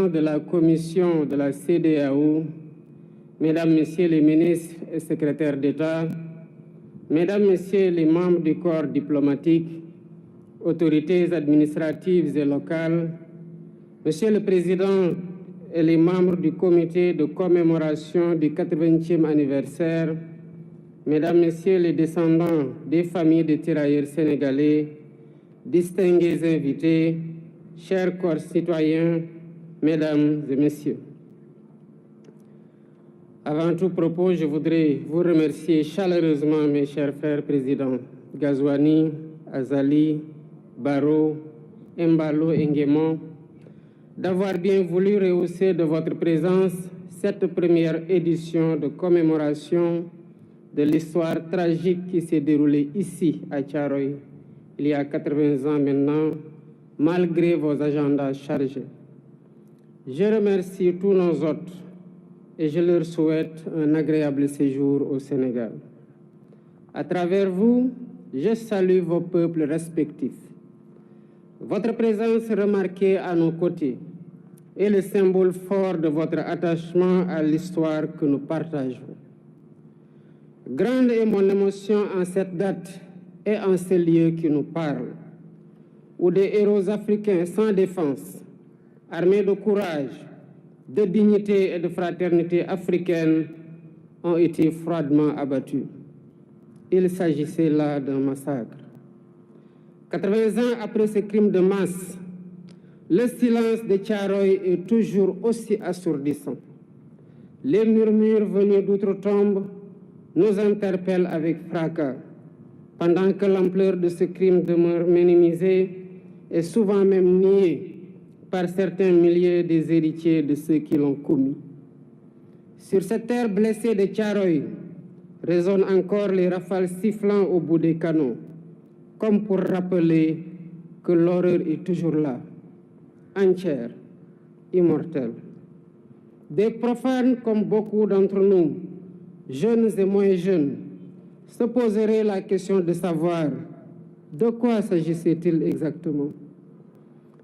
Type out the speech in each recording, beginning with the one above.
de la commission de la CEDEAO, Mesdames, Messieurs les ministres et secrétaires d'État, Mesdames, Messieurs les membres du corps diplomatique, autorités administratives et locales, Monsieur le Président et les membres du comité de commémoration du 80e anniversaire, Mesdames, Messieurs les descendants des familles de tirailleurs sénégalais, distingués invités, chers concitoyens, Mesdames et Messieurs. Avant tout propos, je voudrais vous remercier chaleureusement, mes chers frères présidents Ghazouani, Azali, Barrow, Embalo et Nguémon, d'avoir bien voulu rehausser de votre présence cette première édition de commémoration de l'histoire tragique qui s'est déroulée ici à Thiaroye il y a 80 ans maintenant, malgré vos agendas chargés. Je remercie tous nos hôtes et je leur souhaite un agréable séjour au Sénégal. À travers vous, je salue vos peuples respectifs. Votre présence remarquée à nos côtés est le symbole fort de votre attachement à l'histoire que nous partageons. Grande est mon émotion en cette date et en ce lieu qui nous parle, où des héros africains sans défense, armés de courage, de dignité et de fraternité africaine, ont été froidement abattus. Il s'agissait là d'un massacre. 80 ans après ce crime de masse, le silence de Thiaroye est toujours aussi assourdissant. Les murmures venus d'outre-tombe nous interpellent avec fracas, pendant que l'ampleur de ce crime demeure minimisée et souvent même niée par certains milliers des héritiers de ceux qui l'ont commis. Sur cette terre blessée de Thiaroye résonnent encore les rafales sifflant au bout des canons, comme pour rappeler que l'horreur est toujours là, entière, immortelle. Des profanes comme beaucoup d'entre nous, jeunes et moins jeunes, se poseraient la question de savoir de quoi s'agissait-il exactement.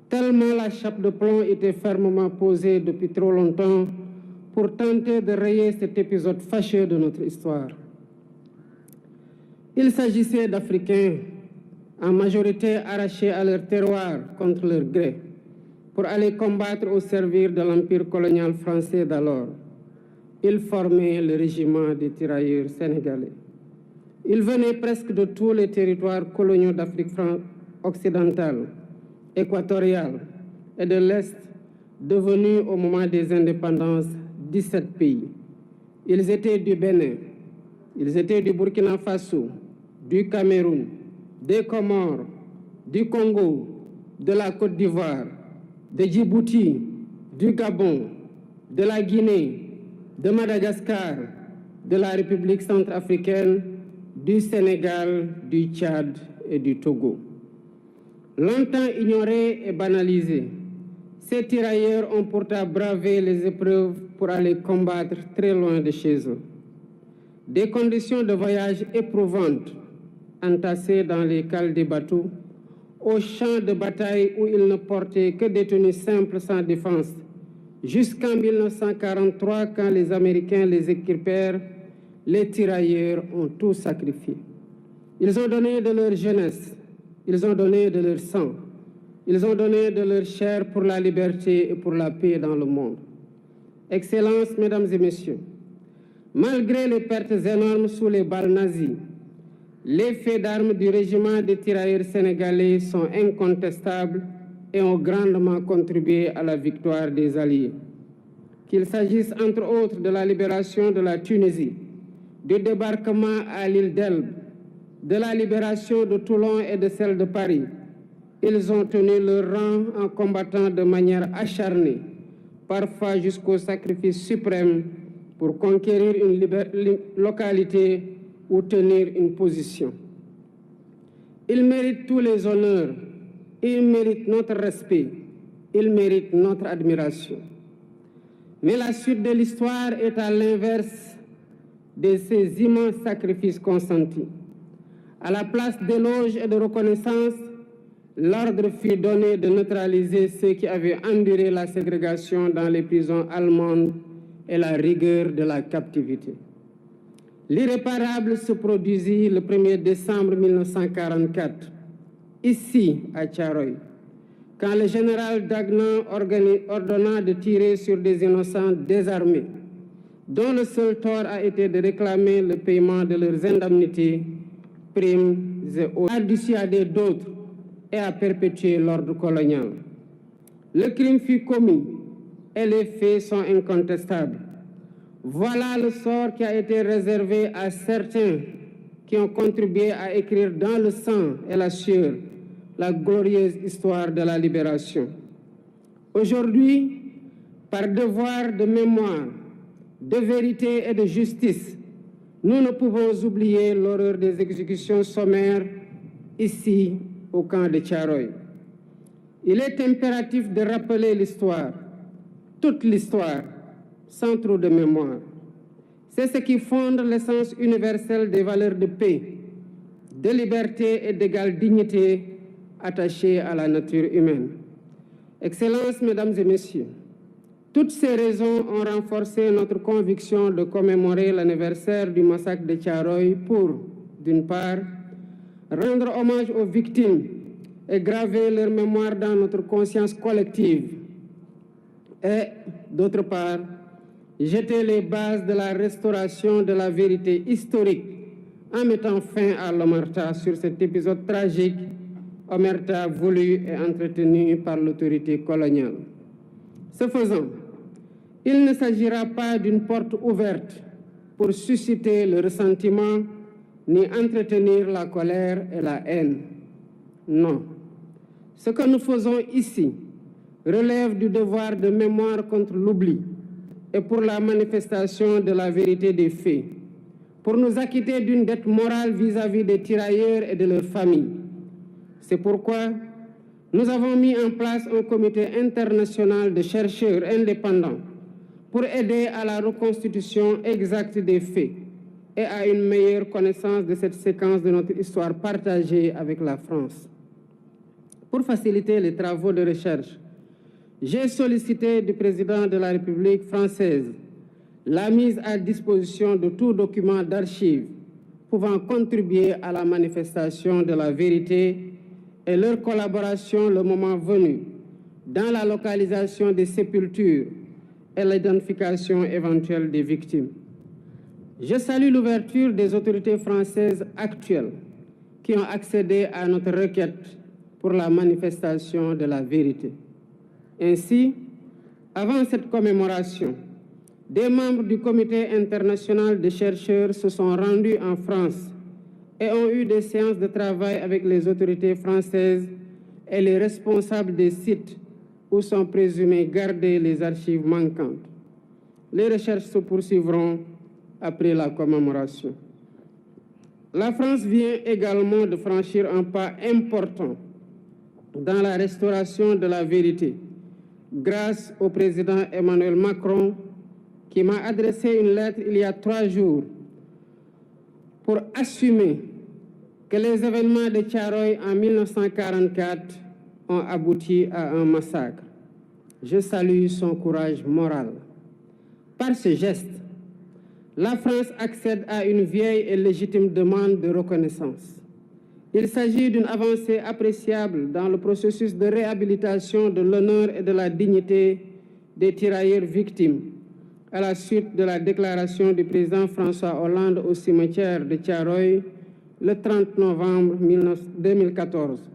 Tellement la chape de plomb était fermement posée depuis trop longtemps pour tenter de rayer cet épisode fâcheux de notre histoire. Il s'agissait d'Africains, en majorité arrachés à leur terroir contre leur gré, pour aller combattre au service de l'empire colonial français d'alors. Ils formaient le régiment des tirailleurs sénégalais. Ils venaient presque de tous les territoires coloniaux d'Afrique occidentale, équatoriale et de l'Est, devenus au moment des indépendances 17 pays. Ils étaient du Bénin, ils étaient du Burkina Faso, du Cameroun, des Comores, du Congo, de la Côte d'Ivoire, de Djibouti, du Gabon, de la Guinée, de Madagascar, de la République centrafricaine, du Sénégal, du Tchad et du Togo. Longtemps ignorés et banalisés, ces tirailleurs ont pourtant bravé les épreuves pour aller combattre très loin de chez eux. Des conditions de voyage éprouvantes, entassés dans les cales des bateaux, aux champs de bataille où ils ne portaient que des tenues simples sans défense, jusqu'en 1943, quand les Américains les équipèrent, les tirailleurs ont tout sacrifié. Ils ont donné de leur jeunesse, ils ont donné de leur sang, ils ont donné de leur chair pour la liberté et pour la paix dans le monde. Excellences, Mesdames et Messieurs, malgré les pertes énormes sous les balles nazies, les faits d'armes du régiment des tirailleurs sénégalais sont incontestables et ont grandement contribué à la victoire des Alliés. Qu'il s'agisse entre autres de la libération de la Tunisie, du débarquement à l'île d'Elbe, de la libération de Toulon et de celle de Paris, ils ont tenu leur rang en combattant de manière acharnée, parfois jusqu'au sacrifice suprême, pour conquérir une localité ou tenir une position. Ils méritent tous les honneurs, ils méritent notre respect, ils méritent notre admiration. Mais la suite de l'histoire est à l'inverse de ces immenses sacrifices consentis. À la place d'éloges et de reconnaissance, l'ordre fut donné de neutraliser ceux qui avaient enduré la ségrégation dans les prisons allemandes et la rigueur de la captivité. L'irréparable se produisit le 1er décembre 1944, ici à Thiaroye, quand le général Dagnan ordonna de tirer sur des innocents désarmés, dont le seul tort a été de réclamer le paiement de leurs indemnités, primes et autres, à dissuader d'autres et à perpétuer l'ordre colonial. Le crime fut commis et les faits sont incontestables. Voilà le sort qui a été réservé à certains qui ont contribué à écrire dans le sang et la sueur la glorieuse histoire de la libération. Aujourd'hui, par devoir de mémoire, de vérité et de justice, nous ne pouvons oublier l'horreur des exécutions sommaires ici au camp de Thiaroye. Il est impératif de rappeler l'histoire, toute l'histoire, sans trop de mémoire. C'est ce qui fonde l'essence universelle des valeurs de paix, de liberté et d'égale dignité attachées à la nature humaine. Excellences, Mesdames et Messieurs, toutes ces raisons ont renforcé notre conviction de commémorer l'anniversaire du massacre de Thiaroye pour, d'une part, rendre hommage aux victimes et graver leur mémoire dans notre conscience collective, et, d'autre part, jeter les bases de la restauration de la vérité historique en mettant fin à l'omerta sur cet épisode tragique, omerta voulu et entretenu par l'autorité coloniale. Ce faisant, il ne s'agira pas d'une porte ouverte pour susciter le ressentiment ni entretenir la colère et la haine. Non. Ce que nous faisons ici relève du devoir de mémoire contre l'oubli et pour la manifestation de la vérité des faits, pour nous acquitter d'une dette morale vis-à-vis des tirailleurs et de leurs familles. C'est pourquoi nous avons mis en place un comité international de chercheurs indépendants pour aider à la reconstitution exacte des faits et à une meilleure connaissance de cette séquence de notre histoire partagée avec la France. Pour faciliter les travaux de recherche, j'ai sollicité du président de la République française la mise à disposition de tout document d'archives pouvant contribuer à la manifestation de la vérité et leur collaboration le moment venu dans la localisation des sépultures et l'identification éventuelle des victimes. Je salue l'ouverture des autorités françaises actuelles qui ont accédé à notre requête pour la manifestation de la vérité. Ainsi, avant cette commémoration, des membres du Comité international de chercheurs se sont rendus en France et ont eu des séances de travail avec les autorités françaises et les responsables des sites où sont présumées gardées les archives manquantes. Les recherches se poursuivront après la commémoration. La France vient également de franchir un pas important dans la restauration de la vérité, grâce au président Emmanuel Macron, qui m'a adressé une lettre il y a 3 jours pour assumer que les événements de Thiaroye en 1944 ont abouti à un massacre. Je salue son courage moral. Par ce geste, la France accède à une vieille et légitime demande de reconnaissance. Il s'agit d'une avancée appréciable dans le processus de réhabilitation de l'honneur et de la dignité des tirailleurs victimes, à la suite de la déclaration du président François Hollande au cimetière de Thiaroye le 30 novembre 2014,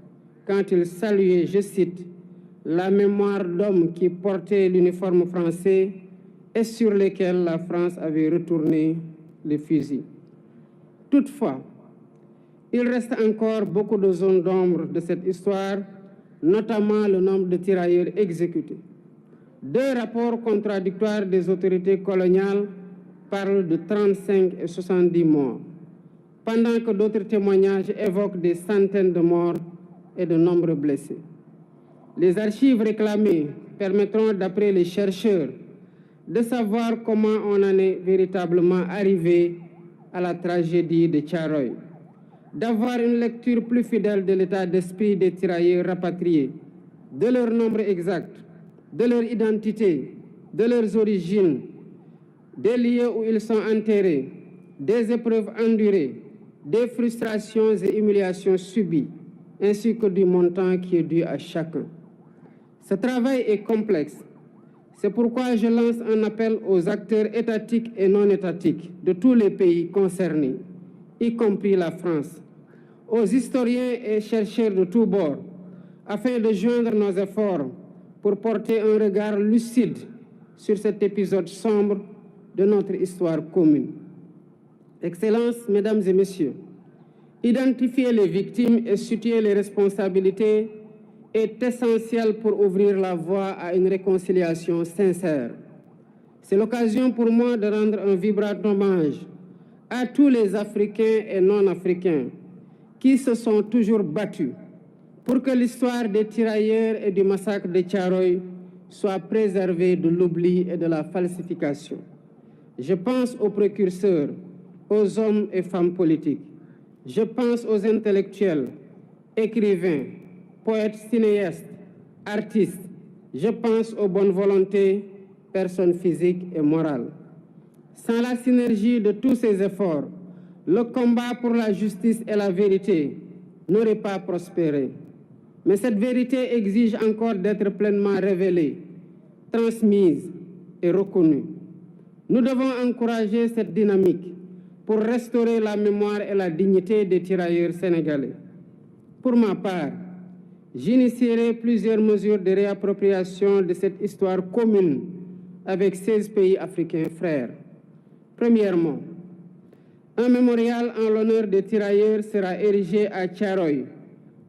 quand il saluait, je cite, « la mémoire d'hommes qui portaient l'uniforme français et sur lesquels la France avait retourné les fusils. » Toutefois, il reste encore beaucoup de zones d'ombre de cette histoire, notamment le nombre de tirailleurs exécutés. 2 rapports contradictoires des autorités coloniales parlent de 35 et 70 morts, pendant que d'autres témoignages évoquent des centaines de morts et de nombreux blessés. Les archives réclamées permettront, d'après les chercheurs, de savoir comment on en est véritablement arrivé à la tragédie de Thiaroye. d'avoir une lecture plus fidèle de l'état d'esprit des tirailleurs rapatriés, de leur nombre exact, de leur identité, de leurs origines, des lieux où ils sont enterrés, des épreuves endurées, des frustrations et humiliations subies, ainsi que du montant qui est dû à chacun. Ce travail est complexe. C'est pourquoi je lance un appel aux acteurs étatiques et non étatiques de tous les pays concernés, y compris la France, aux historiens et chercheurs de tous bords, afin de joindre nos efforts pour porter un regard lucide sur cet épisode sombre de notre histoire commune. Excellences, Mesdames et Messieurs, identifier les victimes et situer les responsabilités est essentiel pour ouvrir la voie à une réconciliation sincère. C'est l'occasion pour moi de rendre un vibrant hommage à tous les Africains et non-Africains qui se sont toujours battus pour que l'histoire des tirailleurs et du massacre de Thiaroye soit préservée de l'oubli et de la falsification. Je pense aux précurseurs, aux hommes et femmes politiques. Je pense aux intellectuels, écrivains, poètes, cinéastes, artistes. Je pense aux bonnes volontés, personnes physiques et morales. Sans la synergie de tous ces efforts, le combat pour la justice et la vérité n'aurait pas prospéré. Mais cette vérité exige encore d'être pleinement révélée, transmise et reconnue. Nous devons encourager cette dynamique pour restaurer la mémoire et la dignité des tirailleurs sénégalais. Pour ma part, j'initierai plusieurs mesures de réappropriation de cette histoire commune avec 16 pays africains frères. Premièrement, un mémorial en l'honneur des tirailleurs sera érigé à Thiaroye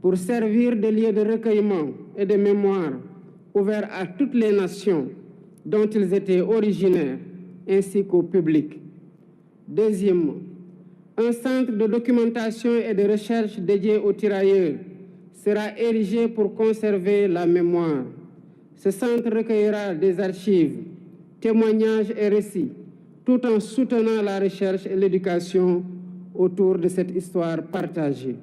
pour servir de lieu de recueillement et de mémoire ouvert à toutes les nations dont ils étaient originaires, ainsi qu'au public. Deuxièmement, un centre de documentation et de recherche dédié aux tirailleurs sera érigé pour conserver la mémoire. Ce centre recueillera des archives, témoignages et récits, tout en soutenant la recherche et l'éducation autour de cette histoire partagée.